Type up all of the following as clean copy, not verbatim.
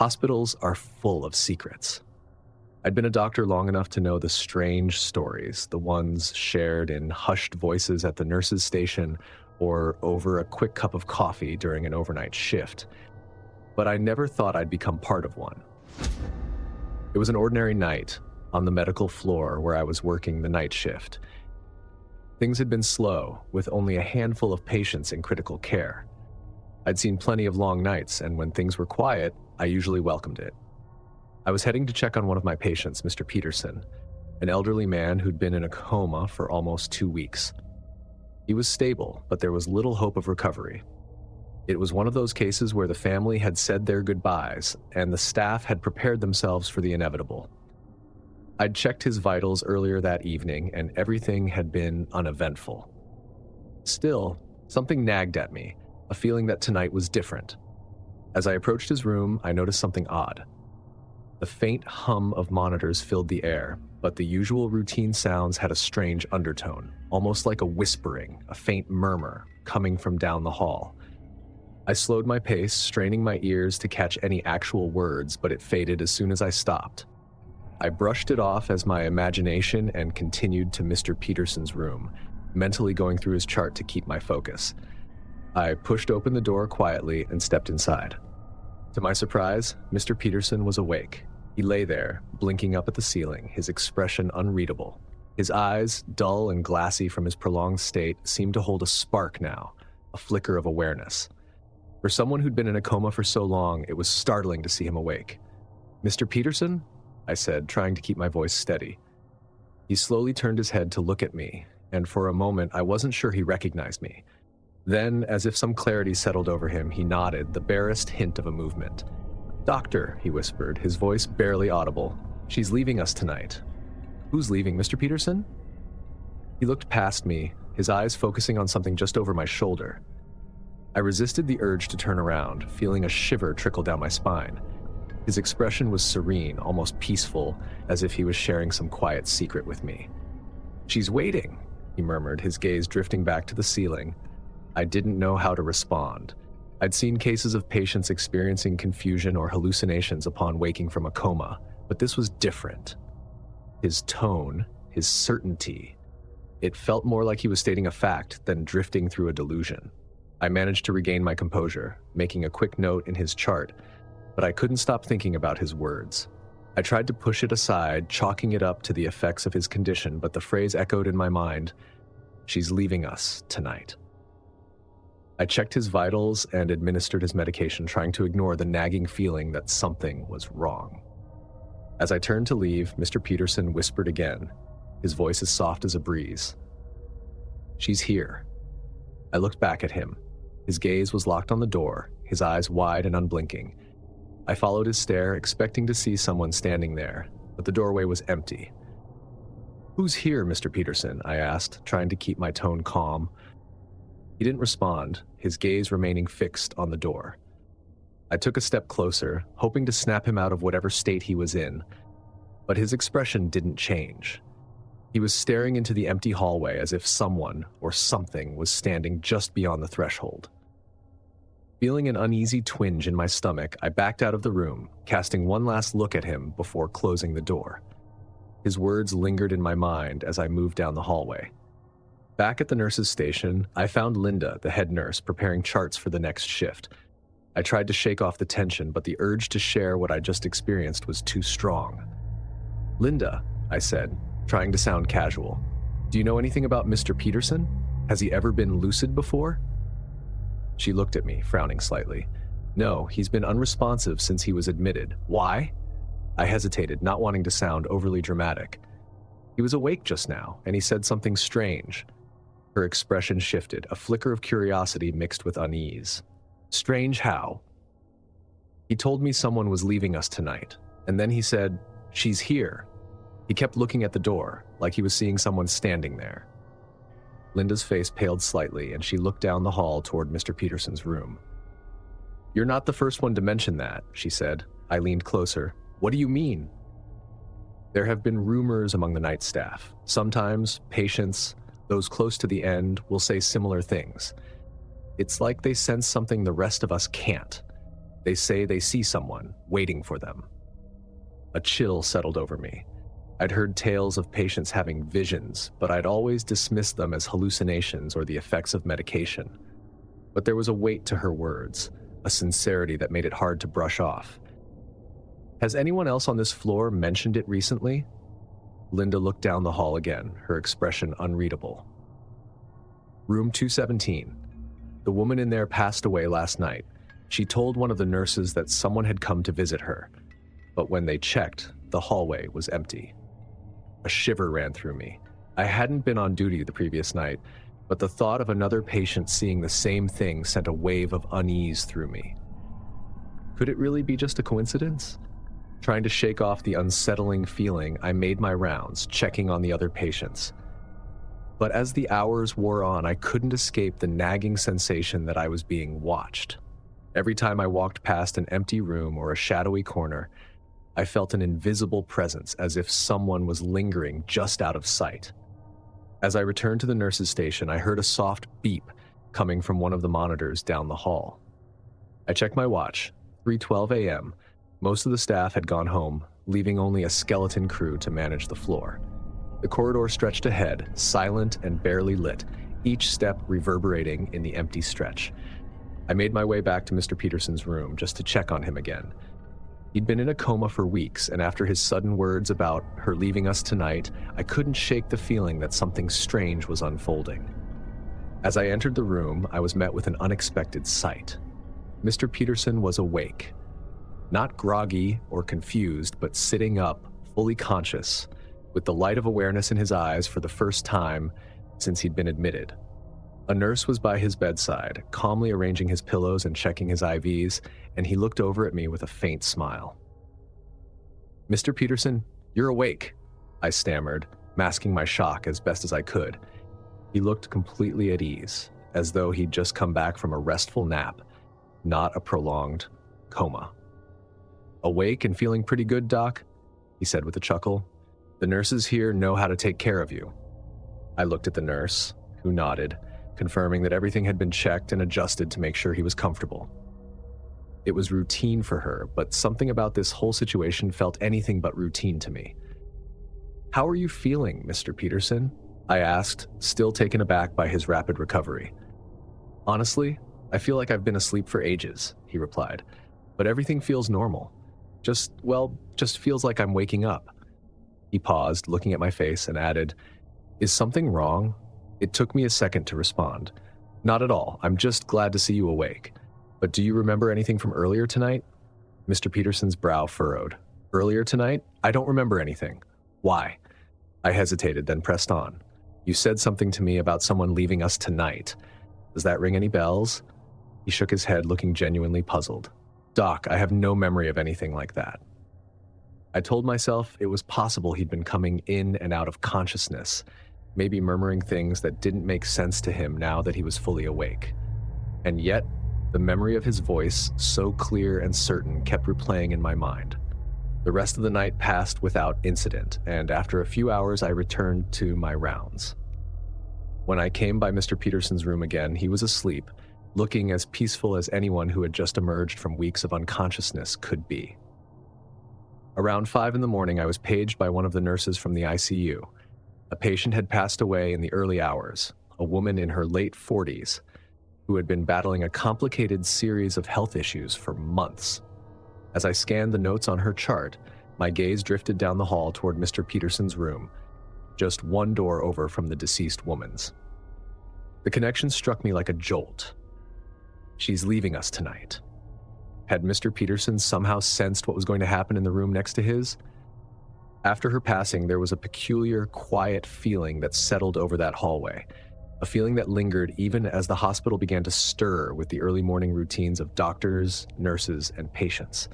Hospitals are full of secrets. I'd been a doctor long enough to know the strange stories, the ones shared in hushed voices at the nurse's station or over a quick cup of coffee during an overnight shift. But I never thought I'd become part of one. It was an ordinary night on the medical floor where I was working the night shift. Things had been slow, with only a handful of patients in critical care. I'd seen plenty of long nights, and when things were quiet, I usually welcomed it. I was heading to check on one of my patients, Mr. Peterson, an elderly man who'd been in a coma for almost 2 weeks. He was stable, but there was little hope of recovery. It was one of those cases where the family had said their goodbyes, and the staff had prepared themselves for the inevitable. I'd checked his vitals earlier that evening, and everything had been uneventful. Still, something nagged at me, a feeling that tonight was different. As I approached his room, I noticed something odd. The faint hum of monitors filled the air, but the usual routine sounds had a strange undertone, almost like a whispering, a faint murmur, coming from down the hall. I slowed my pace, straining my ears to catch any actual words, but it faded as soon as I stopped. I brushed it off as my imagination and continued to Mr. Peterson's room, mentally going through his chart to keep my focus. I pushed open the door quietly and stepped inside. To my surprise, Mr. Peterson was awake. He lay there, blinking up at the ceiling, his expression unreadable. His eyes, dull and glassy from his prolonged state, seemed to hold a spark now, a flicker of awareness. For someone who'd been in a coma for so long, it was startling to see him awake. "Mr. Peterson?" I said, trying to keep my voice steady. He slowly turned his head to look at me, and for a moment I wasn't sure he recognized me. Then, as if some clarity settled over him, he nodded, the barest hint of a movement. "Doctor," he whispered, his voice barely audible. "She's leaving us tonight." "Who's leaving, Mr. Peterson?" He looked past me, his eyes focusing on something just over my shoulder. I resisted the urge to turn around, feeling a shiver trickle down my spine. His expression was serene, almost peaceful, as if he was sharing some quiet secret with me. "She's waiting," he murmured, his gaze drifting back to the ceiling. I didn't know how to respond. I'd seen cases of patients experiencing confusion or hallucinations upon waking from a coma, but this was different. His tone, his certainty, it felt more like he was stating a fact than drifting through a delusion. I managed to regain my composure, making a quick note in his chart, but I couldn't stop thinking about his words. I tried to push it aside, chalking it up to the effects of his condition, but the phrase echoed in my mind, "She's leaving us tonight." I checked his vitals and administered his medication, trying to ignore the nagging feeling that something was wrong. As I turned to leave, Mr. Peterson whispered again, his voice as soft as a breeze. "She's here." I looked back at him. His gaze was locked on the door, his eyes wide and unblinking. I followed his stare, expecting to see someone standing there, but the doorway was empty. "Who's here, Mr. Peterson?" I asked, trying to keep my tone calm. He didn't respond, his gaze remaining fixed on the door. I took a step closer, hoping to snap him out of whatever state he was in, but his expression didn't change. He was staring into the empty hallway as if someone or something was standing just beyond the threshold. Feeling an uneasy twinge in my stomach, I backed out of the room, casting one last look at him before closing the door. His words lingered in my mind as I moved down the hallway. Back at the nurse's station, I found Linda, the head nurse, preparing charts for the next shift. I tried to shake off the tension, but the urge to share what I just experienced was too strong. "Linda," I said, trying to sound casual, "do you know anything about Mr. Peterson? Has he ever been lucid before?" She looked at me, frowning slightly. "No, he's been unresponsive since he was admitted. Why?" I hesitated, not wanting to sound overly dramatic. "He was awake just now, and he said something strange." Her expression shifted, a flicker of curiosity mixed with unease. "Strange how?" "He told me someone was leaving us tonight, and then he said, 'She's here.' He kept looking at the door, like he was seeing someone standing there." Linda's face paled slightly, and she looked down the hall toward Mr. Peterson's room. "You're not the first one to mention that," she said. I leaned closer. "What do you mean?" "There have been rumors among the night staff. Sometimes patients, those close to the end, will say similar things. It's like they sense something the rest of us can't. They say they see someone waiting for them. A chill settled over me. I'd heard tales of patients having visions, but I'd always dismissed them as hallucinations or the effects of medication. But there was a weight to her words, a sincerity that made it hard to brush off. Has anyone else on this floor mentioned it recently? Linda looked down the hall again, her expression unreadable. Room 217. The woman in there passed away last night. She told one of the nurses that someone had come to visit her, but when they checked, the hallway was empty. A shiver ran through me. I hadn't been on duty the previous night, but the thought of another patient seeing the same thing sent a wave of unease through me. Could it really be just a coincidence? Trying to shake off the unsettling feeling, I made my rounds, checking on the other patients. But as the hours wore on, I couldn't escape the nagging sensation that I was being watched. Every time I walked past an empty room or a shadowy corner, I felt an invisible presence, as if someone was lingering just out of sight. As I returned to the nurse's station, I heard a soft beep coming from one of the monitors down the hall. I checked my watch, 3:12 a.m. Most of the staff had gone home, leaving only a skeleton crew to manage the floor. The corridor stretched ahead, silent and barely lit, each step reverberating in the empty stretch. I made my way back to Mr. Peterson's room just to check on him again. He'd been in a coma for weeks, and after his sudden words about her leaving us tonight, I couldn't shake the feeling that something strange was unfolding. As I entered the room, I was met with an unexpected sight. Mr. Peterson was awake. Not groggy or confused, but sitting up, fully conscious, with the light of awareness in his eyes for the first time since he'd been admitted. A nurse was by his bedside, calmly arranging his pillows and checking his IVs, and he looked over at me with a faint smile. "Mr. Peterson, you're awake," I stammered, masking my shock as best as I could. He looked completely at ease, as though he'd just come back from a restful nap, not a prolonged coma. "Awake and feeling pretty good, Doc?" he said with a chuckle. "The nurses here know how to take care of you." I looked at the nurse, who nodded, confirming that everything had been checked and adjusted to make sure he was comfortable. It was routine for her, but something about this whole situation felt anything but routine to me. "How are you feeling, Mr. Peterson?" I asked, still taken aback by his rapid recovery. "Honestly, I feel like I've been asleep for ages," he replied, "but everything feels normal. Just feels like I'm waking up." He paused, looking at my face, and added, "Is something wrong?" It took me a second to respond. "Not at all. I'm just glad to see you awake. But do you remember anything from earlier tonight?" Mr. Peterson's brow furrowed. "Earlier tonight? I don't remember anything." "Why?" I hesitated, then pressed on. "You said something to me about someone leaving us tonight. Does that ring any bells?" He shook his head, looking genuinely puzzled. "Doc, I have no memory of anything like that." I told myself it was possible he'd been coming in and out of consciousness, maybe murmuring things that didn't make sense to him now that he was fully awake. And yet, the memory of his voice, so clear and certain, kept replaying in my mind. The rest of the night passed without incident, and after a few hours I returned to my rounds. When I came by Mr. Peterson's room again, he was asleep, looking as peaceful as anyone who had just emerged from weeks of unconsciousness could be. Around 5 in the morning, I was paged by one of the nurses from the ICU. A patient had passed away in the early hours, a woman in her late 40s, who had been battling a complicated series of health issues for months. As I scanned the notes on her chart, my gaze drifted down the hall toward Mr. Peterson's room, just one door over from the deceased woman's. The connection struck me like a jolt. She's leaving us tonight. Had Mr. Peterson somehow sensed what was going to happen in the room next to his? After her passing, there was a peculiar, quiet feeling that settled over that hallway, a feeling that lingered even as the hospital began to stir with the early morning routines of doctors, nurses, and patients.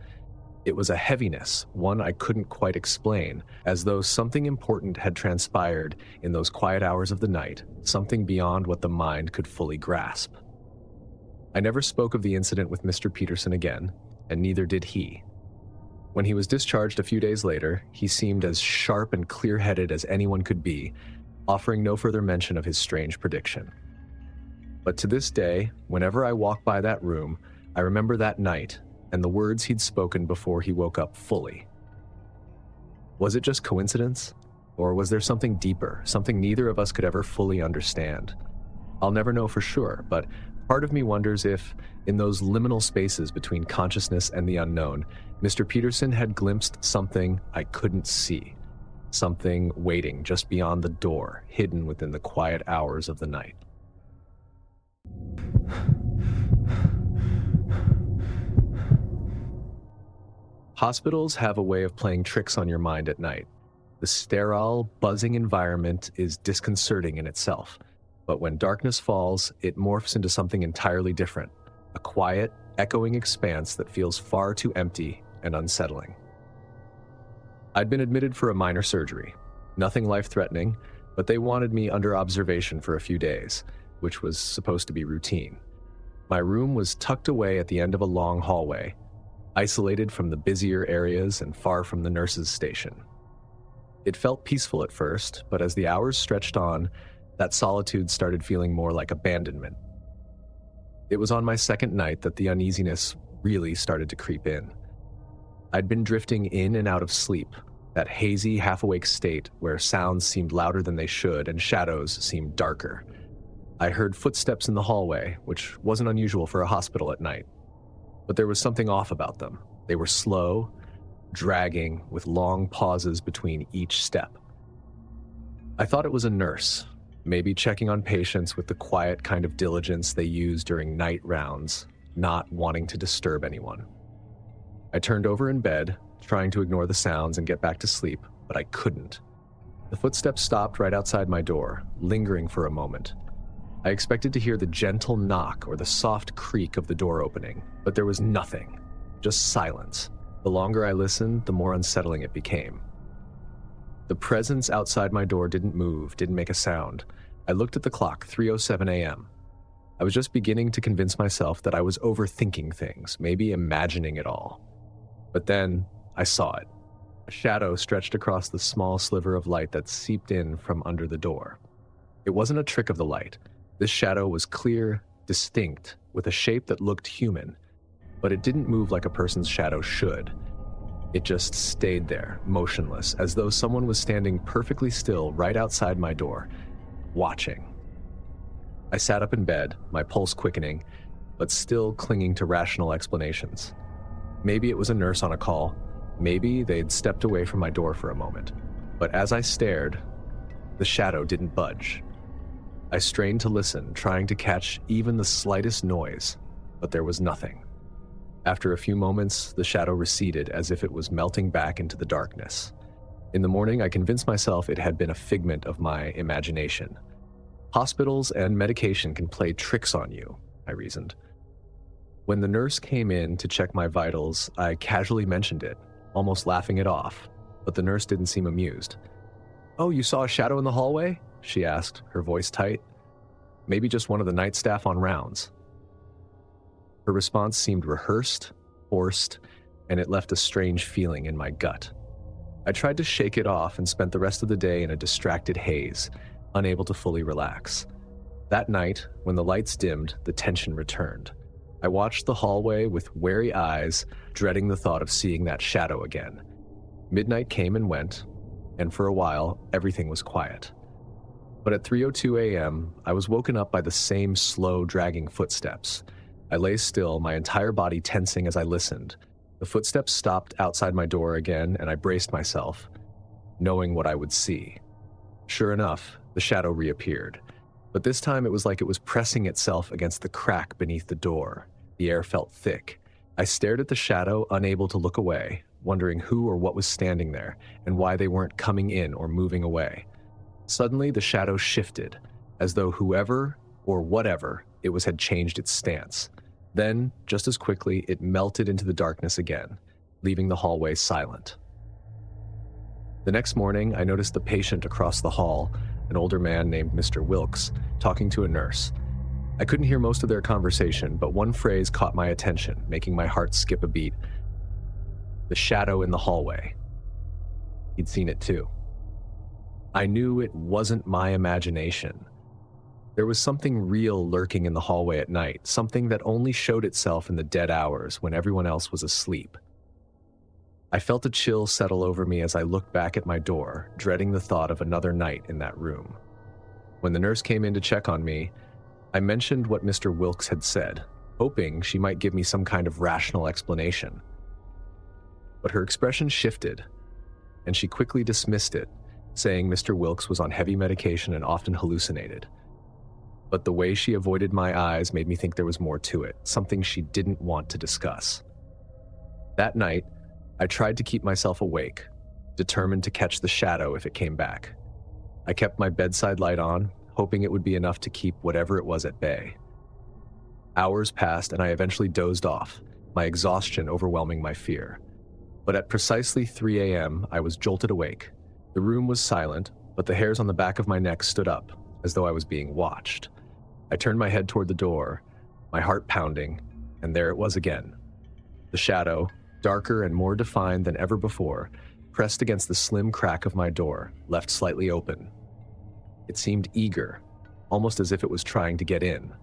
It was a heaviness, one I couldn't quite explain, as though something important had transpired in those quiet hours of the night, something beyond what the mind could fully grasp. I never spoke of the incident with Mr. Peterson again, and neither did he. When he was discharged a few days later, he seemed as sharp and clear-headed as anyone could be, offering no further mention of his strange prediction. But to this day, whenever I walk by that room, I remember that night and the words he'd spoken before he woke up fully. Was it just coincidence? Or was there something deeper, something neither of us could ever fully understand? I'll never know for sure, but part of me wonders if, in those liminal spaces between consciousness and the unknown, Mr. Peterson had glimpsed something I couldn't see, something waiting just beyond the door, hidden within the quiet hours of the night. Hospitals have a way of playing tricks on your mind at night. The sterile, buzzing environment is disconcerting in itself, but when darkness falls, it morphs into something entirely different, a quiet, echoing expanse that feels far too empty and unsettling. I'd been admitted for a minor surgery, nothing life-threatening, but they wanted me under observation for a few days, which was supposed to be routine. My room was tucked away at the end of a long hallway, isolated from the busier areas and far from the nurses' station. It felt peaceful at first, but as the hours stretched on, that solitude started feeling more like abandonment. It was on my second night that the uneasiness really started to creep in. I'd been drifting in and out of sleep, that hazy, half-awake state where sounds seemed louder than they should and shadows seemed darker. I heard footsteps in the hallway, which wasn't unusual for a hospital at night. But there was something off about them. They were slow, dragging, with long pauses between each step. I thought it was a nurse, maybe checking on patients with the quiet kind of diligence they use during night rounds, not wanting to disturb anyone. I turned over in bed, trying to ignore the sounds and get back to sleep, but I couldn't. The footsteps stopped right outside my door, lingering for a moment. I expected to hear the gentle knock or the soft creak of the door opening, but there was nothing, just silence. The longer I listened, the more unsettling it became. The presence outside my door didn't move, didn't make a sound. I looked at the clock, 3:07 a.m. I was just beginning to convince myself that I was overthinking things, maybe imagining it all. But then I saw it. A shadow stretched across the small sliver of light that seeped in from under the door. It wasn't a trick of the light. This shadow was clear, distinct, with a shape that looked human, but it didn't move like a person's shadow should. It just stayed there, motionless, as though someone was standing perfectly still right outside my door, watching. I sat up in bed, my pulse quickening, but still clinging to rational explanations. Maybe it was a nurse on a call. Maybe they'd stepped away from my door for a moment. But as I stared, the shadow didn't budge. I strained to listen, trying to catch even the slightest noise, but there was nothing. After a few moments, the shadow receded as if it was melting back into the darkness. In the morning, I convinced myself it had been a figment of my imagination. Hospitals and medication can play tricks on you, I reasoned. When the nurse came in to check my vitals, I casually mentioned it, almost laughing it off, but the nurse didn't seem amused. "Oh, you saw a shadow in the hallway?" she asked, her voice tight. "Maybe just one of the night staff on rounds." Her response seemed rehearsed, forced, and it left a strange feeling in my gut. I tried to shake it off and spent the rest of the day in a distracted haze, unable to fully relax. That night, when the lights dimmed, the tension returned. I watched the hallway with wary eyes, dreading the thought of seeing that shadow again. Midnight came and went, and for a while, everything was quiet. But at 3:02 a.m., I was woken up by the same slow, dragging footsteps. I lay still, my entire body tensing as I listened. The footsteps stopped outside my door again, and I braced myself, knowing what I would see. Sure enough, the shadow reappeared. But this time it was like it was pressing itself against the crack beneath the door. The air felt thick. I stared at the shadow, unable to look away, wondering who or what was standing there, and why they weren't coming in or moving away. Suddenly, the shadow shifted, as though whoever or whatever it was had changed its stance. Then, just as quickly, it melted into the darkness again, leaving the hallway silent. The next morning, I noticed the patient across the hall, an older man named Mr. Wilkes, talking to a nurse. I couldn't hear most of their conversation, but one phrase caught my attention, making my heart skip a beat. The shadow in the hallway. He'd seen it too. I knew it wasn't my imagination. There was something real lurking in the hallway at night, something that only showed itself in the dead hours when everyone else was asleep. I felt a chill settle over me as I looked back at my door, dreading the thought of another night in that room. When the nurse came in to check on me, I mentioned what Mr. Wilkes had said, hoping she might give me some kind of rational explanation. But her expression shifted, and she quickly dismissed it, saying Mr. Wilkes was on heavy medication and often hallucinated. But the way she avoided my eyes made me think there was more to it, something she didn't want to discuss. That night, I tried to keep myself awake, determined to catch the shadow if it came back. I kept my bedside light on, hoping it would be enough to keep whatever it was at bay. Hours passed and I eventually dozed off, my exhaustion overwhelming my fear. But at precisely 3 a.m., I was jolted awake. The room was silent, but the hairs on the back of my neck stood up, as though I was being watched. I turned my head toward the door, my heart pounding, and there it was again. The shadow, darker and more defined than ever before, pressed against the slim crack of my door, left slightly open. It seemed eager, almost as if it was trying to get in.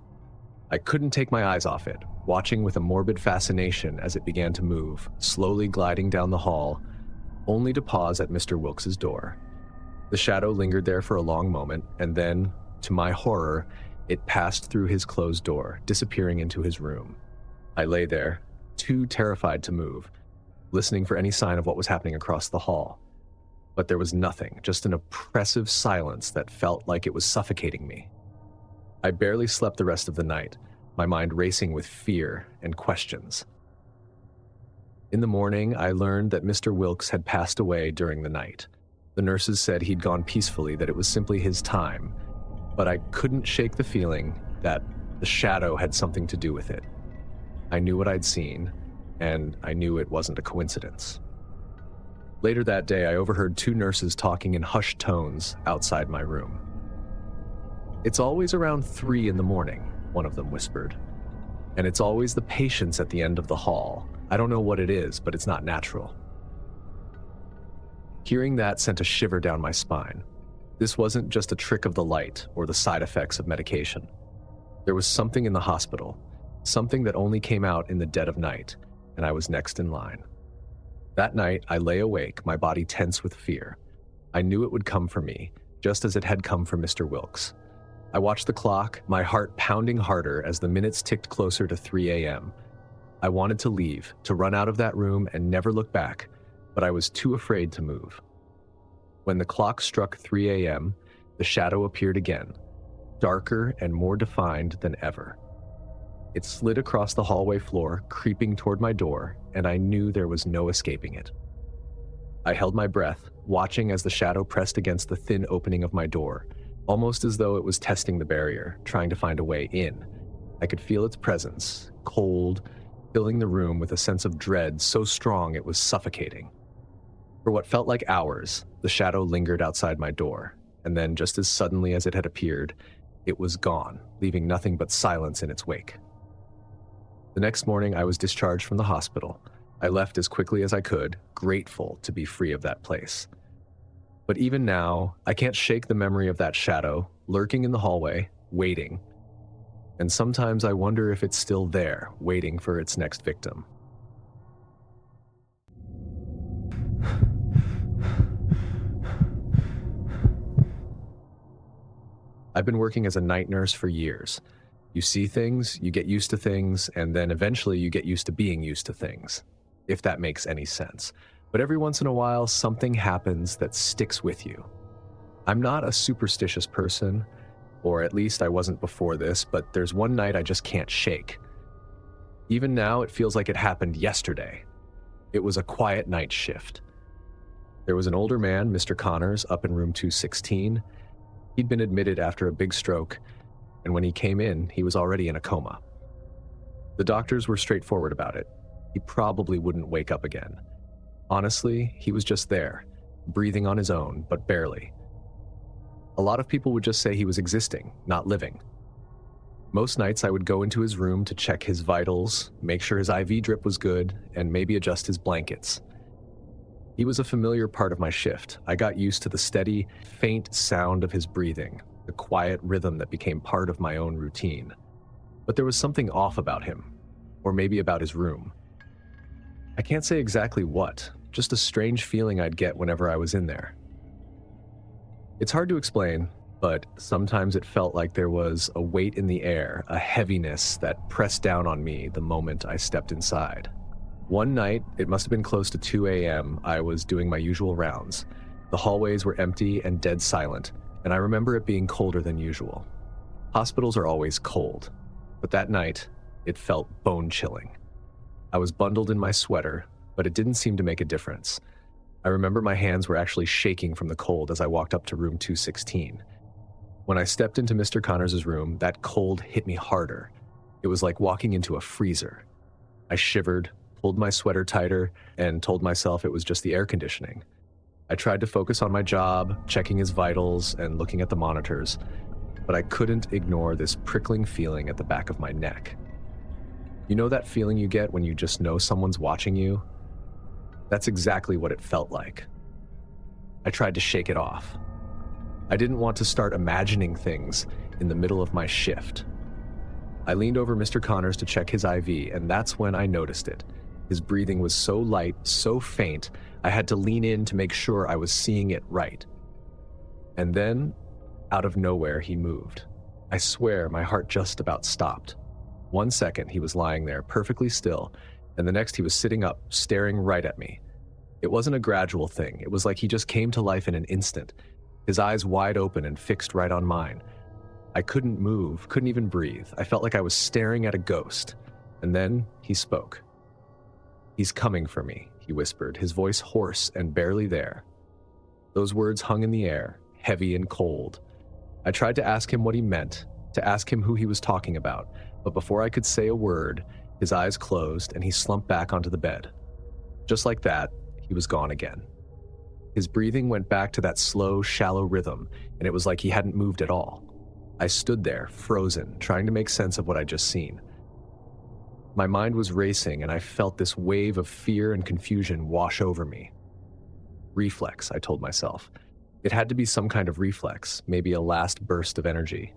I couldn't take my eyes off it, watching with a morbid fascination as it began to move, slowly gliding down the hall, only to pause at Mr. Wilkes's door. The shadow lingered there for a long moment, and then, to my horror, it passed through his closed door, disappearing into his room. I lay there, too terrified to move, listening for any sign of what was happening across the hall. But there was nothing, just an oppressive silence that felt like it was suffocating me. I barely slept the rest of the night, my mind racing with fear and questions. In the morning, I learned that Mr. Wilkes had passed away during the night. The nurses said he'd gone peacefully, that it was simply his time, but I couldn't shake the feeling that the shadow had something to do with it. I knew what I'd seen, and I knew it wasn't a coincidence. Later that day, I overheard two nurses talking in hushed tones outside my room. "It's always around 3 in the morning," one of them whispered. "And it's always the patients at the end of the hall. I don't know what it is, but it's not natural." Hearing that sent a shiver down my spine. This wasn't just a trick of the light or the side effects of medication. There was something in the hospital, something that only came out in the dead of night, and I was next in line. That night, I lay awake, my body tense with fear. I knew it would come for me, just as it had come for Mr. Wilkes. I watched the clock, my heart pounding harder as the minutes ticked closer to 3 a.m. I wanted to leave, to run out of that room and never look back, but I was too afraid to move. When the clock struck 3 a.m., the shadow appeared again, darker and more defined than ever. It slid across the hallway floor, creeping toward my door, and I knew there was no escaping it. I held my breath, watching as the shadow pressed against the thin opening of my door, almost as though it was testing the barrier, trying to find a way in. I could feel its presence, cold, filling the room with a sense of dread so strong it was suffocating. For what felt like hours, the shadow lingered outside my door, and then just as suddenly as it had appeared, it was gone, leaving nothing but silence in its wake. The next morning, I was discharged from the hospital. I left as quickly as I could, grateful to be free of that place. But even now, I can't shake the memory of that shadow, lurking in the hallway, waiting. And sometimes I wonder if it's still there, waiting for its next victim. I've been working as a night nurse for years. You see things, you get used to things, and then eventually you get used to being used to things, if that makes any sense. But every once in a while, something happens that sticks with you. I'm not a superstitious person, or at least I wasn't before this, but there's one night I just can't shake. Even now, it feels like it happened yesterday. It was a quiet night shift. There was an older man, Mr. Connors, up in room 216. He'd been admitted after a big stroke, and when he came in, he was already in a coma. The doctors were straightforward about it. He probably wouldn't wake up again. Honestly, he was just there, breathing on his own, but barely. A lot of people would just say he was existing, not living. Most nights I would go into his room to check his vitals, make sure his IV drip was good, and maybe adjust his blankets. He was a familiar part of my shift. I got used to the steady, faint sound of his breathing, a quiet rhythm that became part of my own routine. But there was something off about him, or maybe about his room. I can't say exactly what, just a strange feeling I'd get whenever I was in there. It's hard to explain, but sometimes it felt like there was a weight in the air, a heaviness that pressed down on me the moment I stepped inside. One night, it must have been close to 2 a.m., I was doing my usual rounds. The hallways were empty and dead silent, and I remember it being colder than usual. Hospitals are always cold, but that night, it felt bone-chilling. I was bundled in my sweater, but it didn't seem to make a difference. I remember my hands were actually shaking from the cold as I walked up to room 216. When I stepped into Mr. Connors' room, that cold hit me harder. It was like walking into a freezer. I shivered, pulled my sweater tighter, and told myself it was just the air conditioning. I tried to focus on my job, checking his vitals and looking at the monitors, but I couldn't ignore this prickling feeling at the back of my neck. You know that feeling you get when you just know someone's watching you? That's exactly what it felt like. I tried to shake it off. I didn't want to start imagining things in the middle of my shift. I leaned over Mr. Connors to check his IV, and that's when I noticed it. His breathing was so light, so faint, I had to lean in to make sure I was seeing it right. And then, out of nowhere, he moved. I swear my heart just about stopped. 1 second, he was lying there, perfectly still, and the next he was sitting up, staring right at me. It wasn't a gradual thing. It was like he just came to life in an instant, his eyes wide open and fixed right on mine. I couldn't move, couldn't even breathe. I felt like I was staring at a ghost. And then he spoke. "He's coming for me," he whispered, his voice hoarse and barely there. Those words hung in the air, heavy and cold. I tried to ask him what he meant, to ask him who he was talking about, but before I could say a word, his eyes closed and he slumped back onto the bed. Just like that, he was gone again. His breathing went back to that slow, shallow rhythm, and it was like he hadn't moved at all. I stood there, frozen, trying to make sense of what I'd just seen. My mind was racing, and I felt this wave of fear and confusion wash over me. Reflex, I told myself. It had to be some kind of reflex, maybe a last burst of energy.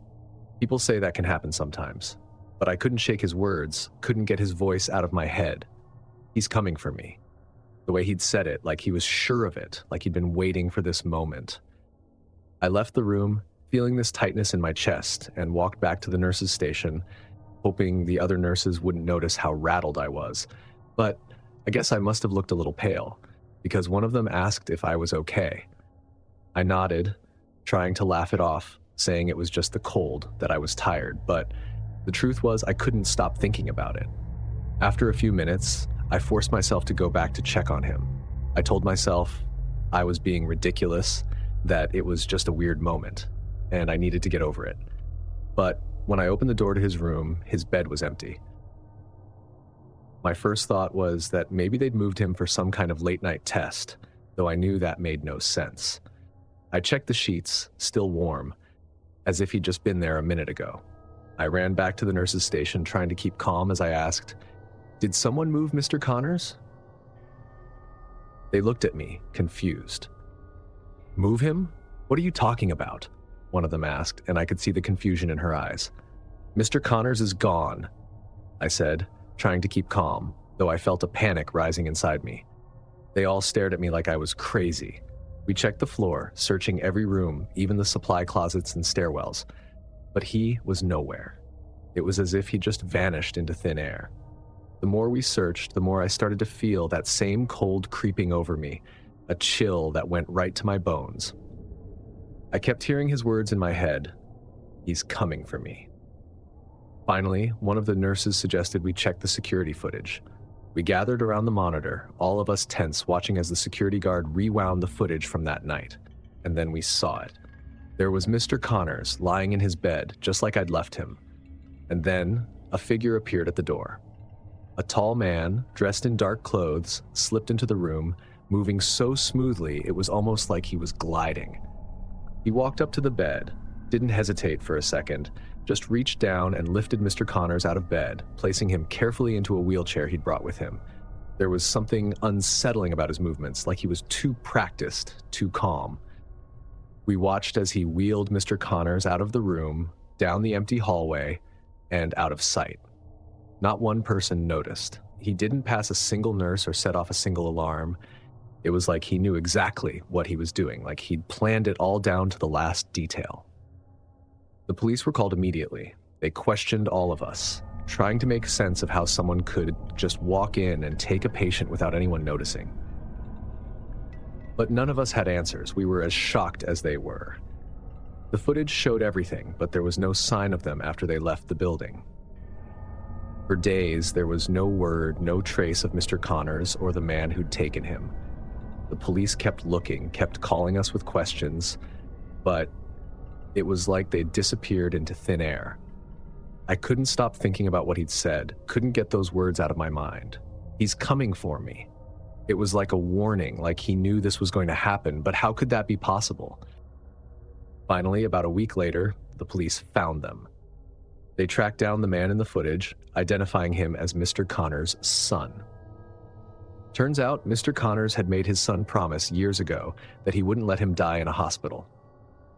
People say that can happen sometimes, but I couldn't shake his words, couldn't get his voice out of my head. He's coming for me. The way he'd said it, like he was sure of it, like he'd been waiting for this moment. I left the room, feeling this tightness in my chest, and walked back to the nurse's station, hoping the other nurses wouldn't notice how rattled I was. But I guess I must have looked a little pale, because one of them asked if I was okay. I nodded, trying to laugh it off, saying it was just the cold, that I was tired, but the truth was I couldn't stop thinking about it. After a few minutes, I forced myself to go back to check on him. I told myself I was being ridiculous, that it was just a weird moment, and I needed to get over it. But when I opened the door to his room, his bed was empty. My first thought was that maybe they'd moved him for some kind of late-night test, though I knew that made no sense. I checked the sheets, still warm, as if he'd just been there a minute ago. I ran back to the nurse's station, trying to keep calm as I asked, "Did someone move Mr. Connors?" They looked at me, confused. "Move him? What are you talking about?" one of them asked, and I could see the confusion in her eyes. "Mr. Connors is gone," I said, trying to keep calm, though I felt a panic rising inside me. They all stared at me like I was crazy. We checked the floor, searching every room, even the supply closets and stairwells, but he was nowhere. It was as if he just vanished into thin air. The more we searched, the more I started to feel that same cold creeping over me, a chill that went right to my bones. I kept hearing his words in my head, "He's coming for me." Finally, one of the nurses suggested we check the security footage. We gathered around the monitor, all of us tense, watching as the security guard rewound the footage from that night. And then we saw it. There was Mr. Connors lying in his bed, just like I'd left him. And then a figure appeared at the door. A tall man, dressed in dark clothes, slipped into the room, moving so smoothly it was almost like he was gliding. He walked up to the bed, didn't hesitate for a second, just reached down and lifted Mr. Connors out of bed, placing him carefully into a wheelchair he'd brought with him. There was something unsettling about his movements, like he was too practiced, too calm. We watched as he wheeled Mr. Connors out of the room, down the empty hallway, and out of sight. Not one person noticed. He didn't pass a single nurse or set off a single alarm. It was like he knew exactly what he was doing, like he'd planned it all down to the last detail. The police were called immediately. They questioned all of us, trying to make sense of how someone could just walk in and take a patient without anyone noticing. But none of us had answers. We were as shocked as they were. The footage showed everything, but there was no sign of them after they left the building. For days, there was no word, no trace of Mr. Connors or the man who'd taken him. The police kept looking, kept calling us with questions, but it was like they'd disappeared into thin air. I couldn't stop thinking about what he'd said, couldn't get those words out of my mind. He's coming for me. It was like a warning, like he knew this was going to happen, but how could that be possible? Finally, about a week later, the police found them. They tracked down the man in the footage, identifying him as Mr. Connors' son. Turns out, Mr. Connors had made his son promise years ago that he wouldn't let him die in a hospital.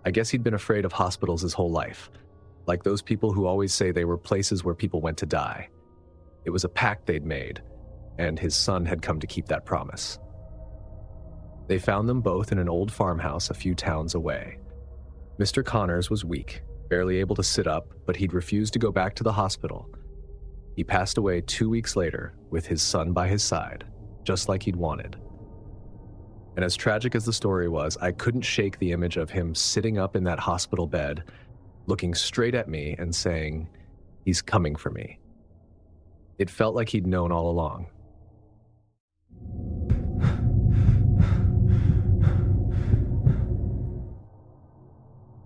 I guess he'd been afraid of hospitals his whole life, like those people who always say they were places where people went to die. It was a pact they'd made, and his son had come to keep that promise. They found them both in an old farmhouse a few towns away. Mr. Connors was weak, barely able to sit up, but he'd refused to go back to the hospital. He passed away 2 weeks later with his son by his side, just like he'd wanted. And as tragic as the story was, I couldn't shake the image of him sitting up in that hospital bed, looking straight at me and saying, "He's coming for me." It felt like he'd known all along.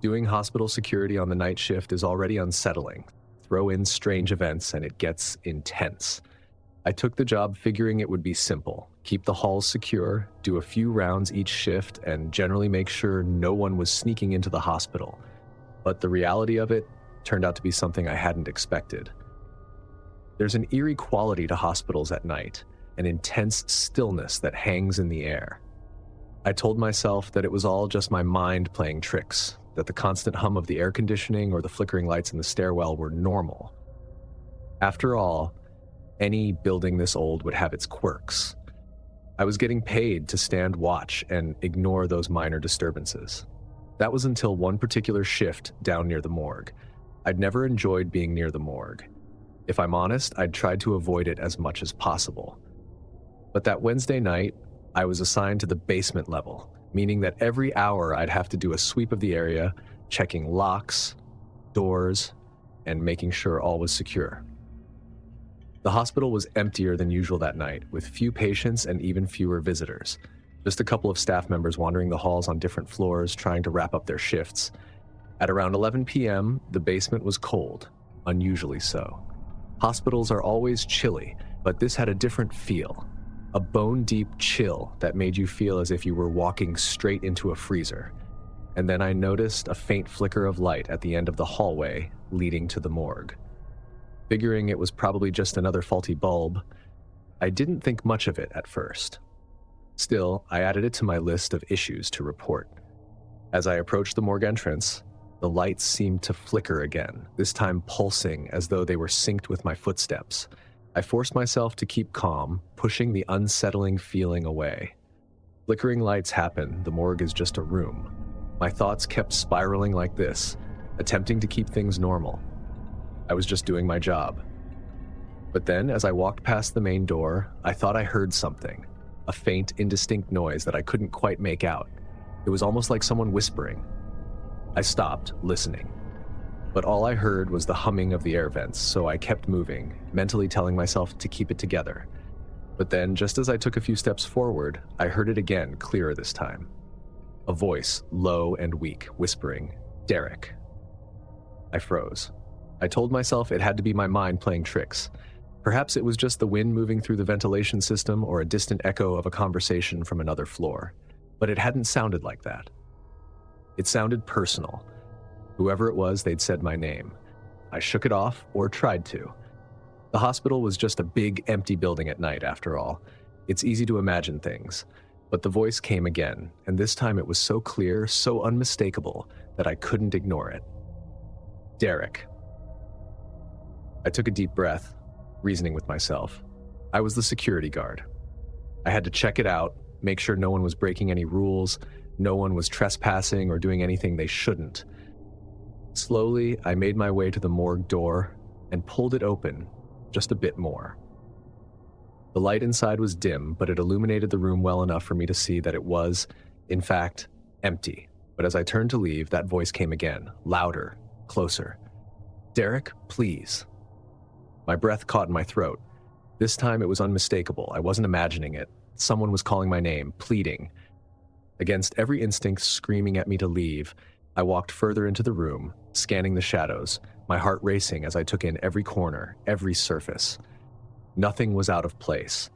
Doing hospital security on the night shift is already unsettling. Throw in strange events and it gets intense. I took the job figuring it would be simple. Keep the halls secure, do a few rounds each shift, and generally make sure no one was sneaking into the hospital. But the reality of it turned out to be something I hadn't expected. There's an eerie quality to hospitals at night, an intense stillness that hangs in the air. I told myself that it was all just my mind playing tricks, that the constant hum of the air conditioning or the flickering lights in the stairwell were normal. After all, any building this old would have its quirks. I was getting paid to stand watch and ignore those minor disturbances. That was until one particular shift down near the morgue. I'd never enjoyed being near the morgue. If I'm honest, I'd tried to avoid it as much as possible. But that Wednesday night, I was assigned to the basement level, meaning that every hour I'd have to do a sweep of the area, checking locks, doors, and making sure all was secure. The hospital was emptier than usual that night, with few patients and even fewer visitors. Just a couple of staff members wandering the halls on different floors, trying to wrap up their shifts. At around 11 p.m., the basement was cold, unusually so. Hospitals are always chilly, but this had a different feel. A bone-deep chill that made you feel as if you were walking straight into a freezer. And then I noticed a faint flicker of light at the end of the hallway leading to the morgue. Figuring it was probably just another faulty bulb, I didn't think much of it at first. Still, I added it to my list of issues to report. As I approached the morgue entrance, the lights seemed to flicker again, this time pulsing as though they were synced with my footsteps. I forced myself to keep calm, pushing the unsettling feeling away. Flickering lights happen, the morgue is just a room. My thoughts kept spiraling like this, attempting to keep things normal. I was just doing my job. But then, as I walked past the main door, I thought I heard something, a faint, indistinct noise that I couldn't quite make out. It was almost like someone whispering. I stopped, listening. But all I heard was the humming of the air vents, so I kept moving, mentally telling myself to keep it together. But then, just as I took a few steps forward, I heard it again, clearer this time. A voice, low and weak, whispering, "Derek." I froze. I told myself it had to be my mind playing tricks. Perhaps it was just the wind moving through the ventilation system or a distant echo of a conversation from another floor. But it hadn't sounded like that. It sounded personal. Whoever it was, they'd said my name. I shook it off, or tried to. The hospital was just a big, empty building at night, after all. It's easy to imagine things. But the voice came again, and this time it was so clear, so unmistakable, that I couldn't ignore it. Derek. I took a deep breath, reasoning with myself. I was the security guard. I had to check it out, make sure no one was breaking any rules, no one was trespassing or doing anything they shouldn't. Slowly, I made my way to the morgue door and pulled it open just a bit more. The light inside was dim, but it illuminated the room well enough for me to see that it was, in fact, empty. But as I turned to leave, that voice came again, louder, closer. Derek, please. My breath caught in my throat. This time it was unmistakable. I wasn't imagining it. Someone was calling my name, pleading. Against every instinct screaming at me to leave, I walked further into the room, scanning the shadows, my heart racing as I took in every corner, every surface. Nothing was out of place.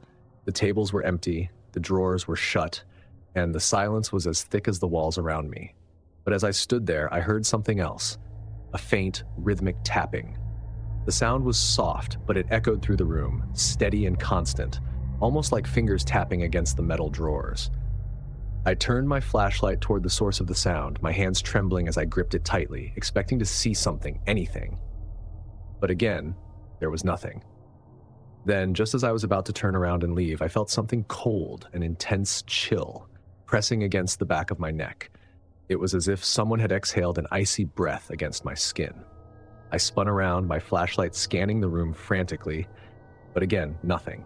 The tables were empty, the drawers were shut, and the silence was as thick as the walls around me. But as I stood there, I heard something else, a faint, rhythmic tapping. The sound was soft, but it echoed through the room, steady and constant, almost like fingers tapping against the metal drawers. I turned my flashlight toward the source of the sound, my hands trembling as I gripped it tightly, expecting to see something, anything. But again, there was nothing. Then, just as I was about to turn around and leave, I felt something cold, an intense chill, pressing against the back of my neck. It was as if someone had exhaled an icy breath against my skin. I spun around, my flashlight scanning the room frantically, but again, nothing.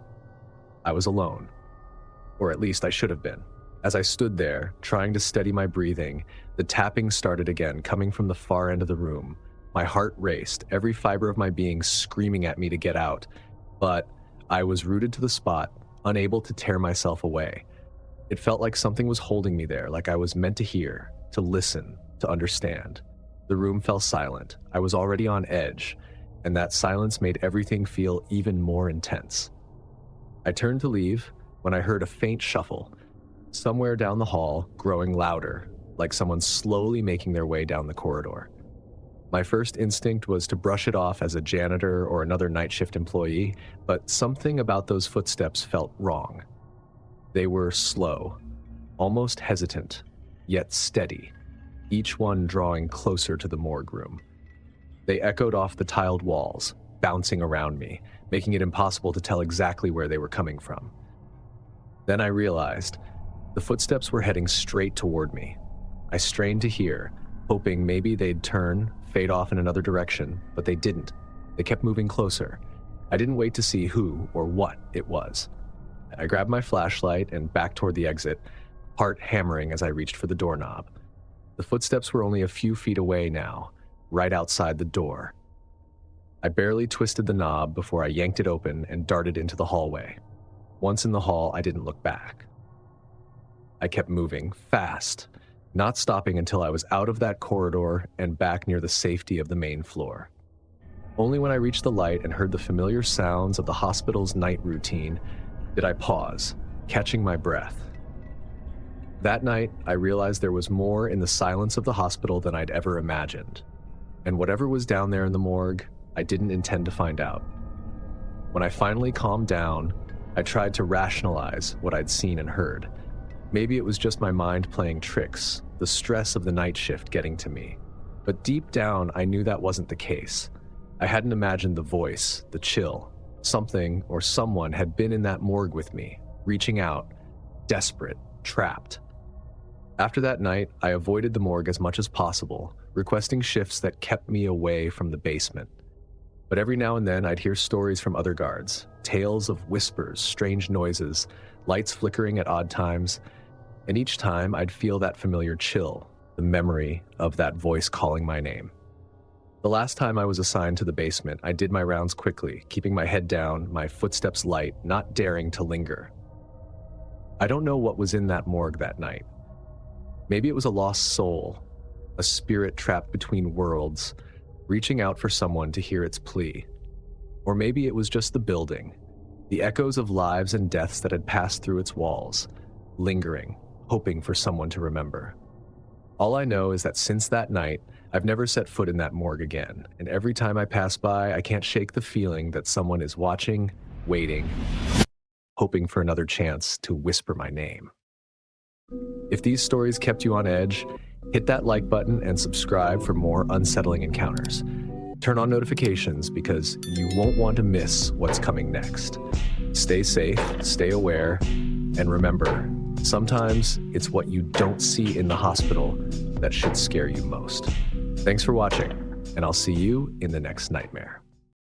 I was alone. Or at least I should have been. As I stood there, trying to steady my breathing, the tapping started again, coming from the far end of the room. My heart raced, every fiber of my being screaming at me to get out, but I was rooted to the spot, unable to tear myself away. It felt like something was holding me there, like I was meant to hear, to listen, to understand. The room fell silent. I was already on edge, and that silence made everything feel even more intense. I turned to leave when I heard a faint shuffle, somewhere down the hall, growing louder, like someone slowly making their way down the corridor. My first instinct was to brush it off as a janitor or another night shift employee, but something about those footsteps felt wrong. They were slow, almost hesitant, yet steady, each one drawing closer to the morgue room. They echoed off the tiled walls, bouncing around me, making it impossible to tell exactly where they were coming from. Then I realized the footsteps were heading straight toward me. I strained to hear, hoping maybe they'd turn, fade off in another direction, but they didn't. They kept moving closer. I didn't wait to see who or what it was. I grabbed my flashlight and backed toward the exit, heart hammering as I reached for the doorknob. The footsteps were only a few feet away now, right outside the door. I barely twisted the knob before I yanked it open and darted into the hallway. Once in the hall, I didn't look back. I kept moving, fast, not stopping until I was out of that corridor and back near the safety of the main floor. Only when I reached the light and heard the familiar sounds of the hospital's night routine did I pause, catching my breath. That night, I realized there was more in the silence of the hospital than I'd ever imagined. And whatever was down there in the morgue, I didn't intend to find out. When I finally calmed down, I tried to rationalize what I'd seen and heard. Maybe it was just my mind playing tricks, the stress of the night shift getting to me. But deep down, I knew that wasn't the case. I hadn't imagined the voice, the chill. Something or someone had been in that morgue with me, reaching out, desperate, trapped. After that night, I avoided the morgue as much as possible, requesting shifts that kept me away from the basement. But every now and then, I'd hear stories from other guards, tales of whispers, strange noises, lights flickering at odd times, and each time I'd feel that familiar chill, the memory of that voice calling my name. The last time I was assigned to the basement, I did my rounds quickly, keeping my head down, my footsteps light, not daring to linger. I don't know what was in that morgue that night. Maybe it was a lost soul, a spirit trapped between worlds, reaching out for someone to hear its plea. Or maybe it was just the building, the echoes of lives and deaths that had passed through its walls, lingering, hoping for someone to remember. All I know is that since that night, I've never set foot in that morgue again, and every time I pass by, I can't shake the feeling that someone is watching, waiting, hoping for another chance to whisper my name. If these stories kept you on edge, hit that like button and subscribe for more unsettling encounters. Turn on notifications because you won't want to miss what's coming next. Stay safe, stay aware, and remember, sometimes it's what you don't see in the hospital that should scare you most. Thanks for watching, and I'll see you in the next nightmare.